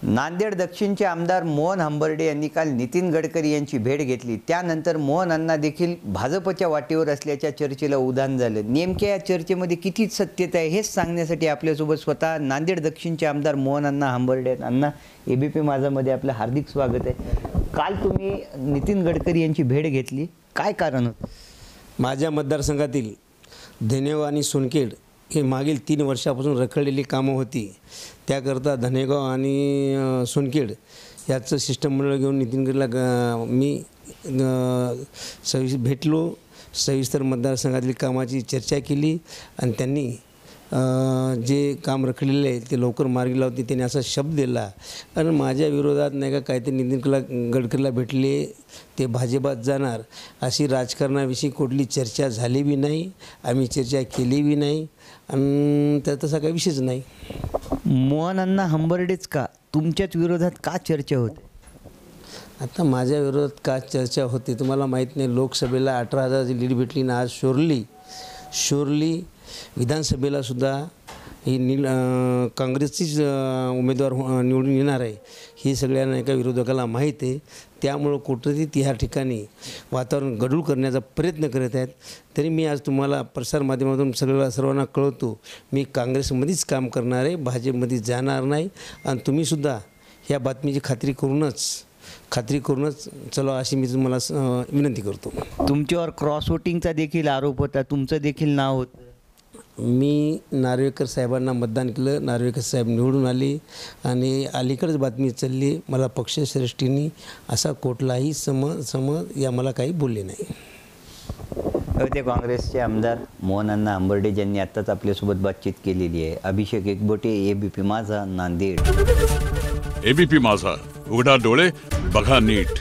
नांदेड दक्षिणचे आमदार मोहन हंबर्डे यांनी काल नितीन गडकरी यांची भेट घेतली। त्यानंतर मोहन अण्णा देखील भाजपच्या वाटेवर असल्याच्या चर्चेला उधाण झालं। नेमक्या या चर्चेमध्ये किती सत्यता आहे हेच सांगण्यासाठी आपल्यासोबत स्वतः नांदेड दक्षिणचे आमदार मोहन अण्णा हंबर्डे आहेत। अण्णा, एबीपी माझामध्ये आपलं हार्दिक स्वागत आहे। काल तुम्ही नितीन गडकरी यांची भेट घेतली, काय कारण होतं? माझ्या मतदारसंघातील धनेगाव आणि सोनखेड हे मागील 3 वर्षापासून रखडलेली कामं होती। त्याकरता धनेगाव आणि सोनखेड याचं शिष्टमंडळ घेऊन नितीन गडकरीला मी भेटलो, सविस्तर मतदारसंघातील कामाची चर्चा केली आणि त्यांनी जे काम रखडलेले आहे ते लवकर मार्गी लावते त्यांनी असा शब्द दिला। आणि माझ्या विरोधात नाही का काहीतरी नितीन गडकरीला भेटले ते भाजपात जाणार अशी राजकारणाविषयी कुठली चर्चा झाली बी नाही, आम्ही चर्चा केली बी नाही आणि त्यात तसा काही विषयच नाही। मोहन अण्णा हंबर्डेच का, तुमच्याच विरोधात का चर्चा होते? आता माझ्या विरोधात का चर्चा होते तुम्हाला माहीत नाही। लोकसभेला 18,000ची लीड भेटली ना, आज शोरली विधानसभेला सुद्धा ही काँग्रेसचीच उमेदवार निवडून येणार आहे ही सगळ्यांना एका विरोधकाला माहीत आहे। त्यामुळं कुठंतरी ह्या ठिकाणी वातावरण गढूळ करण्याचा प्रयत्न करत आहेत। तरी मी आज तुम्हाला प्रसारमाध्यमातून सर्वांना कळवतो, मी काँग्रेसमध्येच काम करणार आहे, भाजपमध्ये जाणार नाही। आणि तुम्हीसुद्धा ह्या बातमीची खात्री करूनच चला अशी मी तुम्हाला विनंती करतो। तुमच्यावर क्रॉस वोटिंगचा देखील आरोप होता, तुमचं देखील नाव होतं। मी नार्वेकर साहेबांना मतदान केलं, नार्वेकर साहेब निवडून आले आणि अलीकडेच बातमी चालली मला पक्षश्रेष्ठींनी असा कुठलाही समज या मला काही बोलले नाही। ते काँग्रेसचे आमदार मोहन अण्णा हंबर्डे ज्यांनी आत्ताच आपल्यासोबत बातचीत केलेली आहे। अभिषेक एकबोटे, एबीपी माझा, नांदेड। एबीपी माझा, उघडा डोळे बघा नीट।